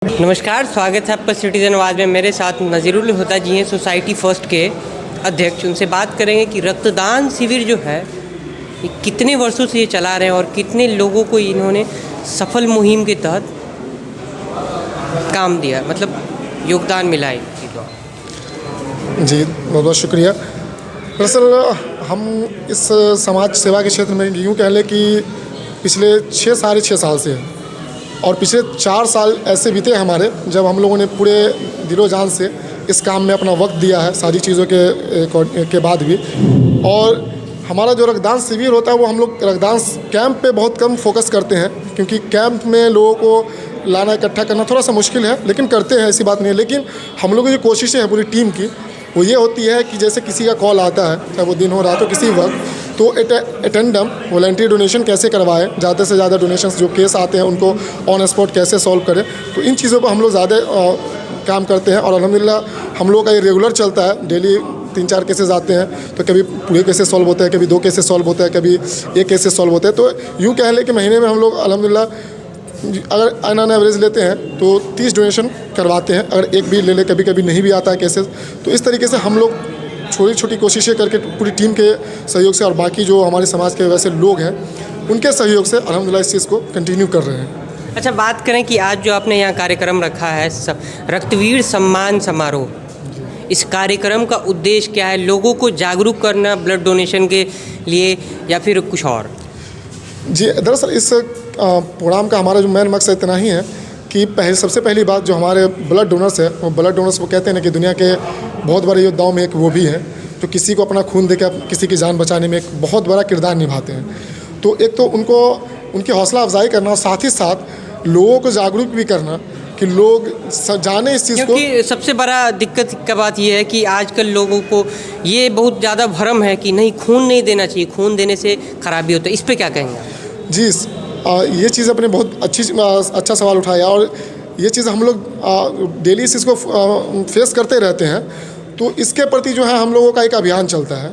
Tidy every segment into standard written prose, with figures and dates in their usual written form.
नमस्कार, स्वागत है आपका सिटीजन आवाज़ में। मेरे साथ नज़ीरुल हुदा जी हैं, सोसाइटी फर्स्ट के अध्यक्ष। उनसे बात करेंगे कि रक्तदान शिविर जो है ये कितने वर्षों से ये चला रहे हैं और कितने लोगों को इन्होंने सफल मुहिम के तहत काम दिया, मतलब योगदान मिला है इनकी द्वारा। जी बहुत बहुत शुक्रिया। दरअसल हम इस समाज सेवा के क्षेत्र में यूँ कह लें कि पिछले साढ़े छः साल से हैं और पिछले 4 साल ऐसे बीते हमारे जब हम लोगों ने पूरे दिलो जान से इस काम में अपना वक्त दिया है, सारी चीज़ों के बाद भी। और हमारा जो रक्तदान शिविर होता है वो हम लोग रक्तदान कैंप पे बहुत कम फोकस करते हैं, क्योंकि कैंप में लोगों को लाना इकट्ठा करना थोड़ा सा मुश्किल है, लेकिन करते हैं, ऐसी बात नहीं है। लेकिन हम लोगों की जो कोशिशें हैं पूरी टीम की वो ये होती है कि जैसे किसी का कॉल आता है, चाहे वो दिन हो रात हो किसी वक्त, तो अटेंडम वॉलंटरी डोनेशन कैसे करवाएं, ज़्यादा से ज़्यादा डोनेशंस जो केस आते हैं उनको ऑन स्पॉट कैसे सॉल्व करें। तो इन चीज़ों पर हम लोग ज़्यादा काम करते हैं और अल्हम्दुलिल्लाह हम लोग का ये रेगुलर चलता है। डेली 3-4 केसेस आते हैं, तो कभी पूरे केसेस सॉल्व होते हैं, कभी 2 केसेस सॉल्व होते हैं, कभी 1 केसेस सॉल्व होते हैं। तो यूँ कह लें कि महीने में हम लोग अल्हम्दुलिल्लाह अगर ऑन एवरेज लेते हैं तो 30 डोनेशन करवाते हैं। अगर एक भी ले ले, कभी कभी नहीं भी आता है केसेस। तो इस तरीके से हम लोग छोटी छोटी कोशिशें करके पूरी टीम के सहयोग से और बाकी जो हमारे समाज के वैसे लोग हैं उनके सहयोग से अल्हम्दुलिल्लाह इस चीज़ को कंटिन्यू कर रहे हैं। अच्छा, बात करें कि आज जो आपने यहाँ कार्यक्रम रखा है रक्तवीर सम्मान समारोह, इस कार्यक्रम का उद्देश्य क्या है? लोगों को जागरूक करना ब्लड डोनेशन के लिए या फिर कुछ और? जी दरअसल इस प्रोग्राम का हमारा जो मेन मकसद इतना ही है कि सबसे पहली बात जो हमारे ब्लड डोनर्स है, वो ब्लड डोनर्स वो कहते हैं ना कि दुनिया के बहुत बड़े योद्धाओं में एक वो भी है जो किसी को अपना खून देकर किसी की जान बचाने में एक बहुत बड़ा किरदार निभाते हैं। तो एक तो उनको उनकी हौसला अफजाई करना और साथ ही साथ लोगों को जागरूक भी करना कि लोग जाने इस चीज़ को। क्योंकि सबसे बड़ा दिक्कत का बात ये है कि आजकल लोगों को ये बहुत ज़्यादा भ्रम है कि नहीं, खून नहीं देना चाहिए, खून देने से खराबी होता है। इस पर क्या कहेंगे? जी ये चीज़ अपने बहुत अच्छा सवाल उठाया और ये चीज़ हम लोग डेली इस चीज़ को फेस करते रहते हैं। तो इसके प्रति जो है हम लोगों का एक अभियान चलता है,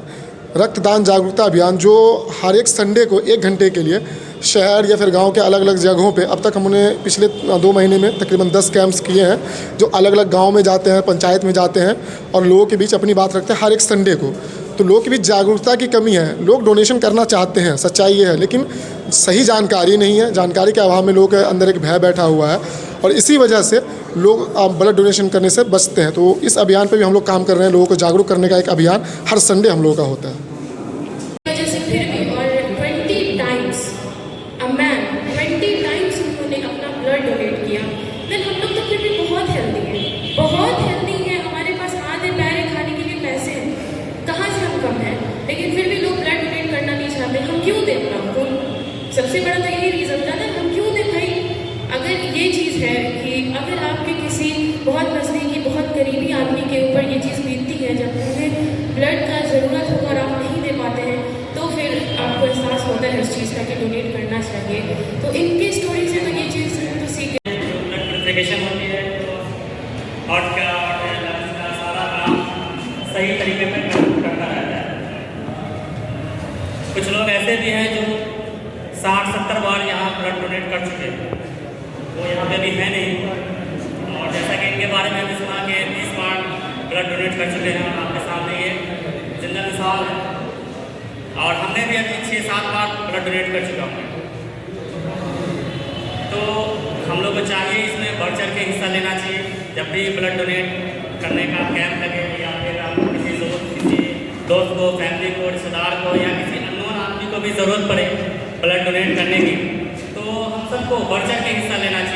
रक्तदान जागरूकता अभियान, जो हर एक संडे को 1 घंटे के लिए शहर या फिर गांव के अलग अलग जगहों पे, अब तक हमने पिछले 2 महीने में तकरीबन 10 कैंप्स किए हैं जो अलग अलग गाँव में जाते हैं, पंचायत में जाते हैं और लोगों के बीच अपनी बात रखते हैं हर एक संडे को। तो लोगों के बीच जागरूकता की कमी है, लोग डोनेशन करना चाहते हैं, सच्चाई ये है, लेकिन सही जानकारी नहीं है। जानकारी के अभाव में लोगों के अंदर एक भय बैठा हुआ है और इसी वजह से लोग ब्लड डोनेशन करने से बचते हैं। तो इस अभियान पे भी हम लोग काम कर रहे हैं, लोगों को जागरूक करने का एक अभियान हर संडे हम लोगों का होता है। सबसे बड़ा तो यही रीज़न था ना, हम क्यों दें भाई। अगर ये चीज़ है कि अगर आपके किसी बहुत नज़दीकी बहुत करीबी आदमी के ऊपर ये चीज़ बीतती है, जब उन्हें ब्लड का ज़रूरत होगा और आप नहीं दे पाते हैं, तो फिर आपको एहसास होता है इस चीज़ का कि डोनेट करना चाहिए। तो इनकी स्टोरी से तो ये चीज़ तो सीख होती है, तो हार्ट का सारा काम सही तरीके में करना रहता है। कुछ लोग ऐसे भी हैं जो 60-70 बार यहाँ ब्लड डोनेट कर चुके हैं, वो यहाँ पे भी है नहीं। और जैसा कि इनके बारे में भी सुना कि 30 बार ब्लड डोनेट कर चुके हैं, आपके सामने ये जिंदा मिसाल है। और हमने भी अभी 6-7 बार ब्लड डोनेट कर चुका हूँ। तो हम लोग को चाहिए इसमें बढ़ चढ़ के हिस्सा लेना चाहिए। जब भी ब्लड डोनेट करने का कैंप लगे या फिर आपको किसी दोस्त को, फैमिली को, रिश्तेदार को या किसी अननोन आदमी को भी ज़रूरत पड़े ब्लड डोनेट करने की, तो हम सबको बढ़ चढ़ के हिस्सा लेना चाहिए।